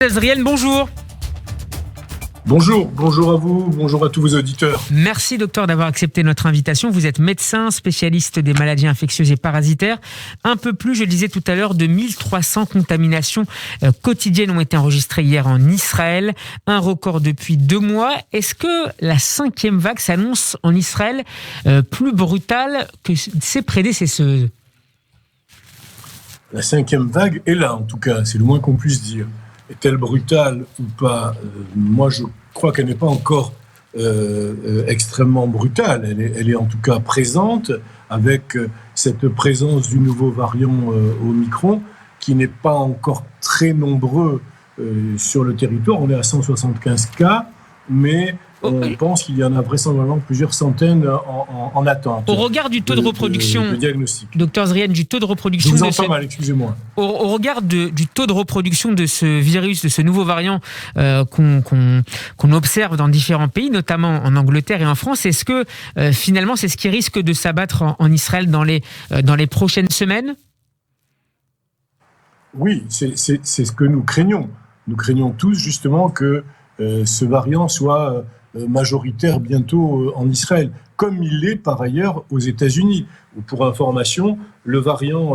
Azriel, bonjour. Bonjour à vous, bonjour à tous vos auditeurs. Merci docteur d'avoir accepté notre invitation. Vous êtes médecin, spécialiste des maladies infectieuses et parasitaires. Un peu plus, je le disais tout à l'heure, de 1300 contaminations quotidiennes ont été enregistrées hier en Israël. Un record depuis 2 mois. Est-ce que la 5e vague s'annonce en Israël plus brutale que ses prédécesseuses ? La 5e vague est là, en tout cas, c'est le moins qu'on puisse dire. Est-elle brutale ou pas ? Moi, je crois qu'elle n'est pas encore extrêmement brutale. Elle est en tout cas présente, avec cette présence du nouveau variant Omicron, qui n'est pas encore très nombreux sur le territoire. On est à 175 cas, mais on pense qu'il y en a vraisemblablement plusieurs centaines en attente. Au regard du taux de reproduction, de diagnostic. Docteur Azriel, du taux de reproduction... Je vous entends mal, excusez-moi. Au regard du taux de reproduction de ce virus, de ce nouveau variant qu'on observe dans différents pays, notamment en Angleterre et en France, est-ce que finalement c'est ce qui risque de s'abattre en Israël dans les prochaines semaines ? Oui, c'est ce que nous craignons. Nous craignons tous justement que ce variant soit majoritaire bientôt en Israël, comme il l'est par ailleurs aux États-Unis. Pour information, le variant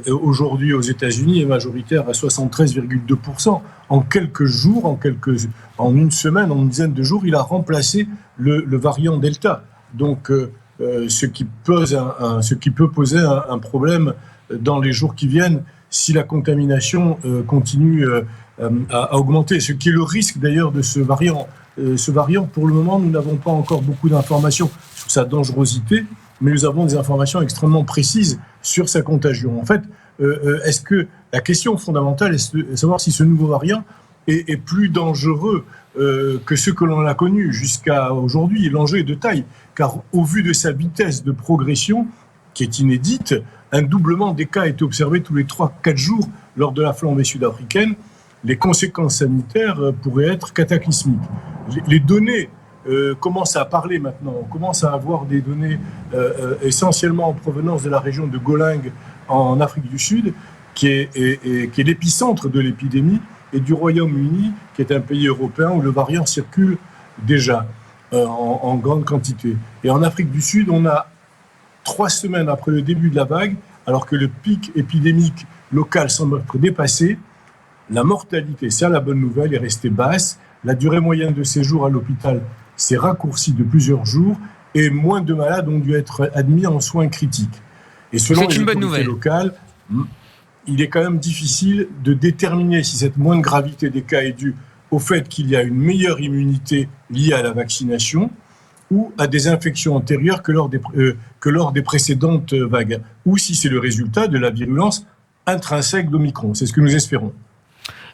aujourd'hui aux États-Unis est majoritaire à 73,2%. En quelques jours, en une semaine, en une dizaine de jours, il a remplacé le variant Delta. Donc, ce qui peut poser un problème dans les jours qui viennent si la contamination continue à augmenter. Ce qui est le risque d'ailleurs de ce variant. Ce variant, pour le moment, nous n'avons pas encore beaucoup d'informations sur sa dangerosité, mais nous avons des informations extrêmement précises sur sa contagion. En fait, est-ce que la question fondamentale est de savoir si ce nouveau variant est plus dangereux que ce que l'on a connu jusqu'à aujourd'hui. L'enjeu est de taille, car au vu de sa vitesse de progression, qui est inédite, un doublement des cas a été observé tous les 3-4 jours lors de la flambée sud-africaine. Les conséquences sanitaires pourraient être cataclysmiques. Les données commencent à parler maintenant. On commence à avoir des données essentiellement en provenance de la région de Golang en Afrique du Sud, qui est l'épicentre de l'épidémie, et du Royaume-Uni, qui est un pays européen où le variant circule déjà en grande quantité. Et en Afrique du Sud, on a 3 semaines après le début de la vague, alors que le pic épidémique local semble être dépassé, la mortalité, c'est la bonne nouvelle, est restée basse. La durée moyenne de séjour à l'hôpital s'est raccourcie de plusieurs jours et moins de malades ont dû être admis en soins critiques. Et selon les autorités locales, il est quand même difficile de déterminer si cette moindre gravité des cas est due au fait qu'il y a une meilleure immunité liée à la vaccination ou à des infections antérieures que lors des précédentes vagues, ou si c'est le résultat de la virulence intrinsèque d'Omicron. C'est ce que nous espérons.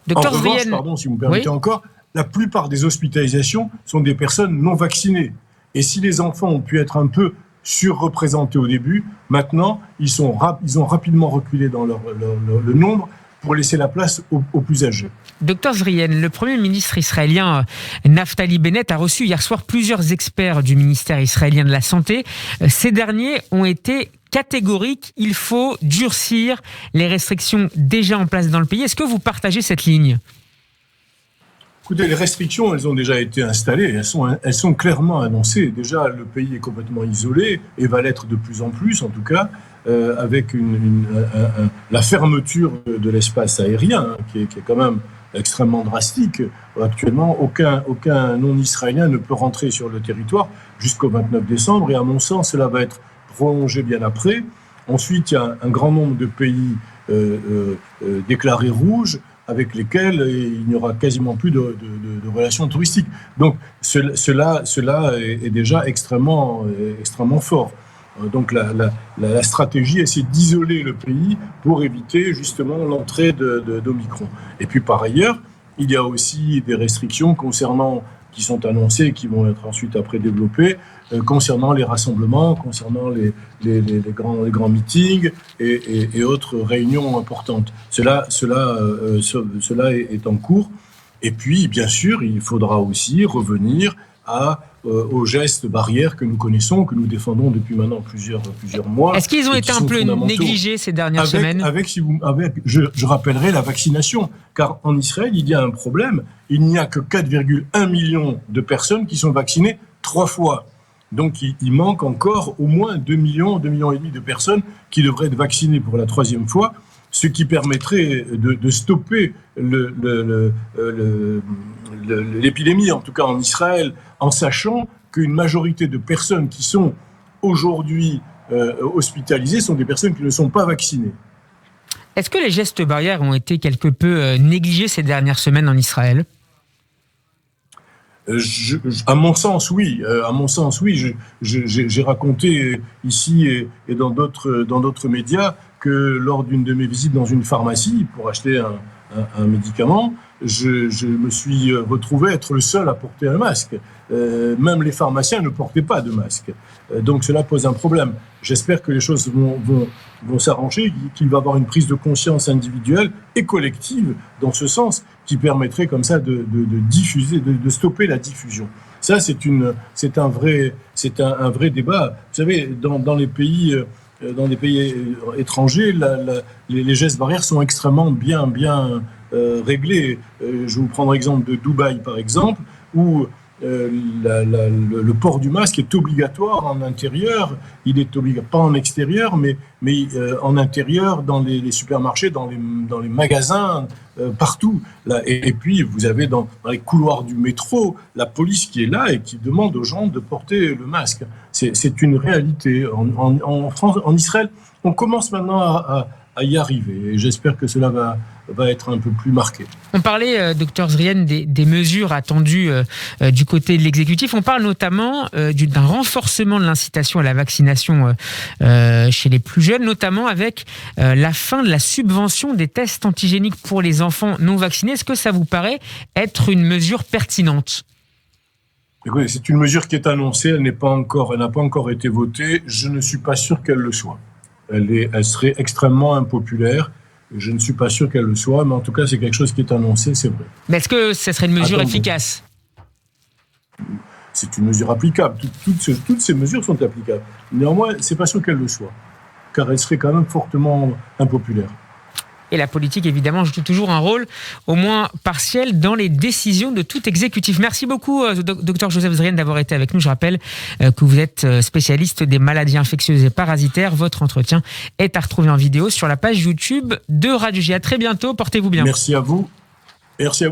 Docteur en revanche, si vous me permettez encore, la plupart des hospitalisations sont des personnes non vaccinées. Et si les enfants ont pu être un peu surreprésentés au début, maintenant, ils ont rapidement reculé dans le nombre pour laisser la place aux plus âgés. Docteur Azriel, le Premier ministre israélien Naftali Bennett a reçu hier soir plusieurs experts du ministère israélien de la Santé. Ces derniers ont été catégoriques, il faut durcir les restrictions déjà en place dans le pays. Est-ce que vous partagez cette ligne ? Écoutez, les restrictions, elles ont déjà été installées, elles sont clairement annoncées. Déjà, le pays est complètement isolé et va l'être de plus en plus, en tout cas, avec la fermeture de l'espace aérien, qui est quand même extrêmement drastique. Actuellement, aucun non-israélien ne peut rentrer sur le territoire jusqu'au 29 décembre, et à mon sens, cela va être prolongé bien après. Ensuite, il y a un grand nombre de pays déclarés rouges, avec lesquels il n'y aura quasiment plus de relations touristiques. Donc cela est déjà extrêmement fort. Donc la stratégie, c'est d'isoler le pays pour éviter justement l'entrée d'Omicron. Et puis par ailleurs, il y a aussi des restrictions qui sont annoncées et qui vont être ensuite après développées, concernant les rassemblements, concernant les grands meetings et autres réunions importantes. Cela est en cours. Et puis, bien sûr, il faudra aussi revenir aux gestes barrières que nous connaissons, que nous défendons depuis maintenant plusieurs mois. Est-ce qu'ils ont été un peu négligés ces dernières semaines ? Je rappellerai la vaccination, car en Israël, il y a un problème. Il n'y a que 4,1 millions de personnes qui sont vaccinées 3 fois. Donc il manque encore au moins 2 millions et demi de personnes qui devraient être vaccinées pour la 3e fois, ce qui permettrait de stopper l'épidémie, en tout cas en Israël, en sachant qu'une majorité de personnes qui sont aujourd'hui hospitalisées sont des personnes qui ne sont pas vaccinées. Est-ce que les gestes barrières ont été quelque peu négligés ces dernières semaines en Israël ? À mon sens, oui. J'ai raconté ici et dans d'autres médias que lors d'une de mes visites dans une pharmacie pour acheter un médicament, je me suis retrouvé être le seul à porter un masque. Même les pharmaciens ne portaient pas de masque. Donc cela pose un problème. J'espère que les choses vont s'arranger, qu'il va y avoir une prise de conscience individuelle et collective dans ce sens qui permettrait comme ça de diffuser, de stopper la diffusion. Ça, c'est un vrai débat. Vous savez, dans les pays étrangers, les gestes barrières sont extrêmement bien réglés. Je vous prends l'exemple de Dubaï, par exemple, où le port du masque est obligatoire en intérieur. Il est obligatoire, pas en extérieur, mais en intérieur, dans les supermarchés, dans les magasins, partout. Là. Et puis, vous avez dans les couloirs du métro la police qui est là et qui demande aux gens de porter le masque. C'est une réalité. En France, en Israël, on commence maintenant à y arriver. Et j'espère que cela va être un peu plus marqué. On parlait, Dr Zrian, des mesures attendues du côté de l'exécutif. On parle notamment d'un renforcement de l'incitation à la vaccination chez les plus jeunes, notamment avec la fin de la subvention des tests antigéniques pour les enfants non vaccinés. Est-ce que ça vous paraît être une mesure pertinente ? Écoutez, c'est une mesure qui est annoncée, elle n'a pas encore été votée. Je ne suis pas sûr qu'elle le soit. Elle serait extrêmement impopulaire. Je ne suis pas sûr qu'elle le soit, mais en tout cas, c'est quelque chose qui est annoncé, c'est vrai. Mais est-ce que ce serait une mesure efficace ? C'est une mesure applicable. Toutes ces mesures sont applicables. Néanmoins, c'est pas sûr qu'elle le soit, car elle serait quand même fortement impopulaire. Et la politique, évidemment, joue toujours un rôle, au moins partiel, dans les décisions de tout exécutif. Merci beaucoup, Dr Joseph Zrian, d'avoir été avec nous. Je rappelle que vous êtes spécialiste des maladies infectieuses et parasitaires. Votre entretien est à retrouver en vidéo sur la page YouTube de Radio J. À très bientôt, portez-vous bien. Merci à vous. Et restez